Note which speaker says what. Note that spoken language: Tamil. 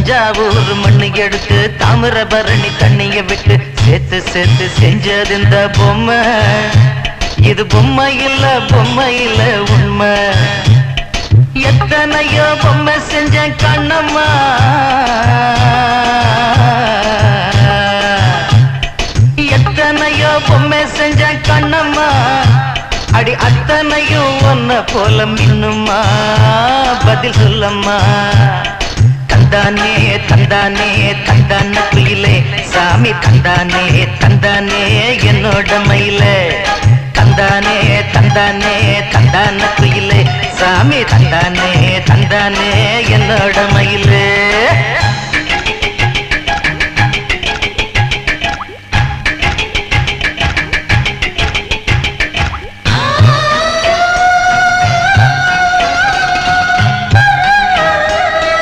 Speaker 1: தஞ்சாவூர் மண்ணு எடுத்து தாமிரபரணி தண்ணிய விட்டு சேர்த்து சேர்த்து செஞ்சது இந்த பொம்மை. இது பொம்மை இல்ல உண்மை. எத்தனையோ பொம்மை செஞ்ச கண்ணம்மா, எத்தனையோ பொம்மை செஞ்ச கண்ணம்மா. அடி அத்தனையும் ஒன்ன போல மின்னுமா, பதில் சொல்லம்மா. தந்தானே தந்தானே தந்தான குயிலே சாமி, தந்தானே தந்தானே என்னோட மயிலே. தந்தானே தந்தானே தந்தான குயிலே சாமி, தந்தானே தந்தானே என்னோட மயிலே.